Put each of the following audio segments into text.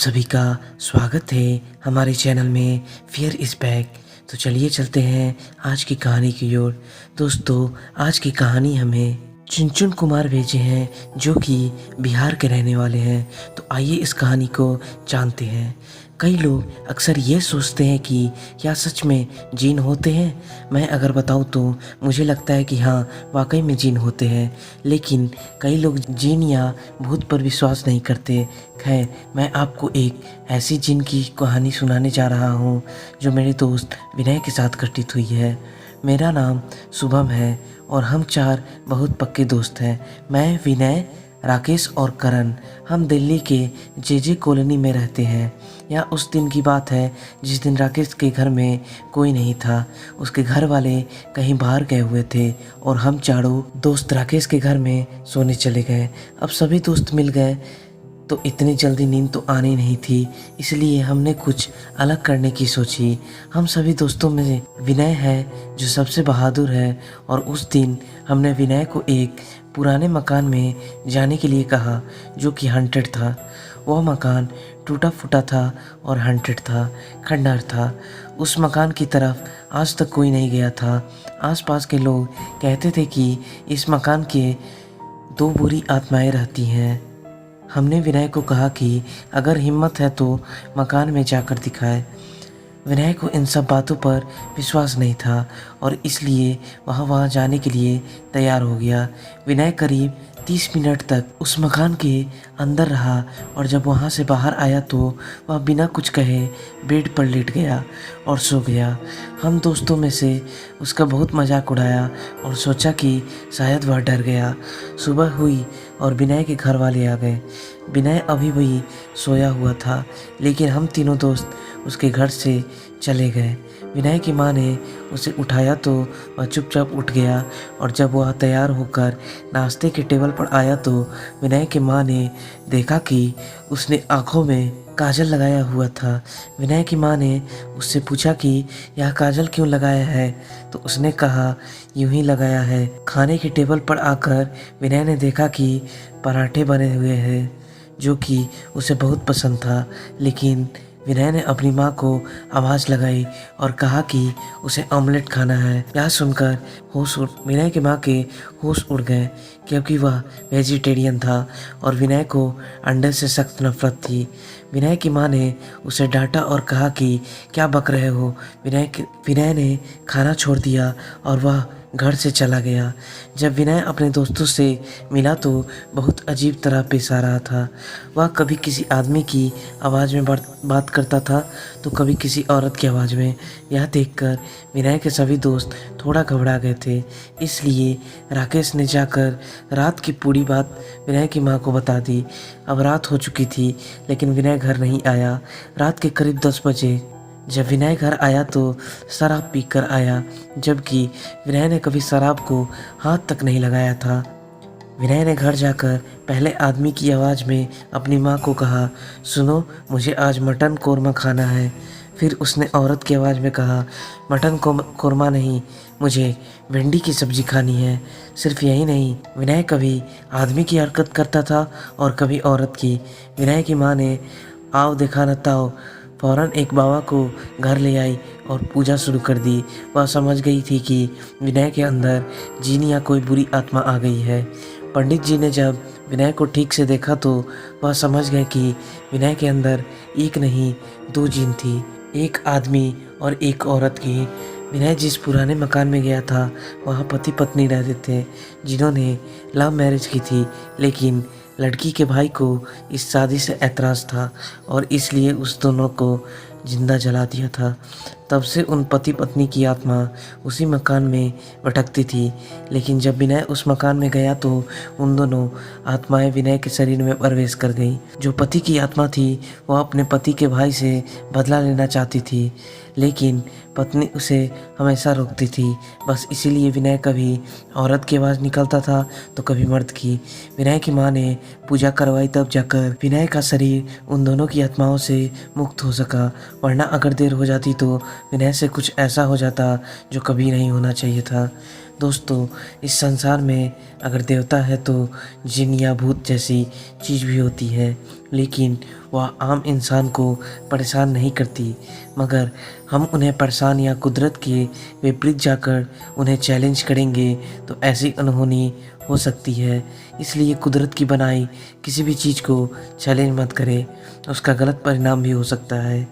सभी का स्वागत है हमारे चैनल में फियर इज़ बैक। तो चलिए चलते हैं आज की कहानी की ओर। दोस्तों, आज की कहानी हमें चुनचुन कुमार भेजे हैं जो कि बिहार के रहने वाले हैं। तो आइए इस कहानी को जानते हैं। कई लोग अक्सर ये सोचते हैं कि क्या सच में जीन होते हैं। मैं अगर बताऊं तो मुझे लगता है कि हाँ, वाकई में जीन होते हैं, लेकिन कई लोग जीन या भूत पर विश्वास नहीं करते। खैर, मैं आपको एक ऐसी जिन की कहानी सुनाने जा रहा हूँ जो मेरे दोस्त विनय के साथ घटित हुई है। मेरा नाम शुभम है और हम चार बहुत पक्के दोस्त हैं। मैं, विनय, राकेश और करण। हम दिल्ली के जे कॉलोनी में रहते हैं। यह उस दिन की बात है जिस दिन राकेश के घर में कोई नहीं था। उसके घर वाले कहीं बाहर गए हुए थे और हम चारों दोस्त राकेश के घर में सोने चले गए। अब सभी दोस्त मिल गए तो इतनी जल्दी नींद तो आनी नहीं थी, इसलिए हमने कुछ अलग करने की सोची। हम सभी दोस्तों में विनय है जो सबसे बहादुर है, और उस दिन हमने विनय को एक पुराने मकान में जाने के लिए कहा जो कि हॉन्टेड था। वह मकान टूटा फूटा था और हॉन्टेड था, खंडहर था। उस मकान की तरफ आज तक कोई नहीं गया था। आसपास के लोग कहते थे कि इस मकान के दो बुरी आत्माएं रहती हैं। हमने विनय को कहा कि अगर हिम्मत है तो मकान में जाकर दिखाए। विनय को इन सब बातों पर विश्वास नहीं था और इसलिए वहाँ जाने के लिए तैयार हो गया। विनय करीब 30 मिनट तक उस मकान के अंदर रहा और जब वहाँ से बाहर आया तो वह बिना कुछ कहे बेड पर लेट गया और सो गया। हम दोस्तों में से उसका बहुत मजाक उड़ाया और सोचा कि शायद वह डर गया। सुबह हुई और विनय के घर वाले आ गए। विनय अभी भी सोया हुआ था, लेकिन हम तीनों दोस्त उसके घर से चले गए। विनय की माँ ने उसे उठाया तो वह चुपचाप उठ गया, और जब वह तैयार होकर नाश्ते के टेबल पर आया तो विनय की माँ ने देखा कि उसने आँखों में काजल लगाया हुआ था। विनय की माँ ने उससे पूछा कि यह काजल क्यों लगाया है, तो उसने कहा यूं ही लगाया है। खाने के टेबल पर आकर विनय ने देखा कि पराठे बने हुए हैं जो कि उसे बहुत पसंद था, लेकिन विनय ने अपनी माँ को आवाज़ लगाई और कहा कि उसे ऑमलेट खाना है। यह सुनकर विनय की माँ के होश उड़ गए, क्योंकि वह वेजिटेरियन था और विनय को अंडे से सख्त नफरत थी। विनय की माँ ने उसे डांटा और कहा कि क्या बक रहे हो। विनय ने खाना छोड़ दिया और वह घर से चला गया। जब विनय अपने दोस्तों से मिला तो बहुत अजीब तरह पेश आ रहा था। वह कभी किसी आदमी की आवाज़ में बात करता था तो कभी किसी औरत की आवाज़ में। यह देखकर विनय के सभी दोस्त थोड़ा घबरा गए थे, इसलिए राकेश ने जाकर रात की पूरी बात विनय की माँ को बता दी। अब रात हो चुकी थी, लेकिन विनय घर नहीं आया। रात के करीब 10 बजे जब विनय घर आया तो शराब पीकर आया, जबकि विनय ने कभी शराब को हाथ तक नहीं लगाया था। विनय ने घर जाकर पहले आदमी की आवाज़ में अपनी माँ को कहा, सुनो, मुझे आज मटन कोरमा खाना है। फिर उसने औरत की आवाज़ में कहा, मटन कोरमा नहीं, मुझे भिंडी की सब्ज़ी खानी है। सिर्फ यही नहीं, विनय कभी आदमी की हरकत करता था और कभी औरत की। विनय की माँ ने आओ देखा न ताओ फौरन एक बाबा को घर ले आई और पूजा शुरू कर दी। वह समझ गई थी कि विनय के अंदर जीन या कोई बुरी आत्मा आ गई है। पंडित जी ने जब विनय को ठीक से देखा तो वह समझ गए कि विनय के अंदर एक नहीं 2 जीन थी, एक आदमी और एक औरत की। विनय जिस पुराने मकान में गया था वहाँ पति पत्नी रहते थे जिन्होंने लव मैरिज की थी, लेकिन लड़की के भाई को इस शादी से ऐतराज़ था और इसलिए उस दोनों को जिंदा जला दिया था। तब से उन पति पत्नी की आत्मा उसी मकान में भटकती थी, लेकिन जब विनय उस मकान में गया तो उन दोनों आत्माएं विनय के शरीर में प्रवेश कर गईं। जो पति की आत्मा थी वह अपने पति के भाई से बदला लेना चाहती थी, लेकिन पत्नी उसे हमेशा रोकती थी। बस इसीलिए विनय कभी औरत की आवाज़ निकलता था तो कभी मर्द की। विनय की माँ ने पूजा करवाई, तब जाकर विनय का शरीर उन दोनों की आत्माओं से मुक्त हो सका, वरना अगर देर हो जाती तो विनय से कुछ ऐसा हो जाता जो कभी नहीं होना चाहिए था। दोस्तों, इस संसार में अगर देवता है तो जिन या भूत जैसी चीज़ भी होती है, लेकिन वह आम इंसान को परेशान नहीं करती, मगर हम उन्हें परेशान या कुदरत के विपरीत जाकर उन्हें चैलेंज करेंगे तो ऐसी अनहोनी हो सकती है। इसलिए कुदरत की बनाई किसी भी चीज़ को चैलेंज मत करें, उसका गलत परिणाम भी हो सकता है।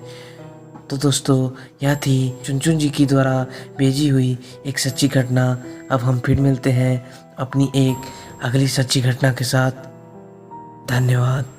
तो दोस्तों, यह थी चुनचुन जी की द्वारा भेजी हुई एक सच्ची घटना। अब हम फिर मिलते हैं अपनी एक अगली सच्ची घटना के साथ। धन्यवाद।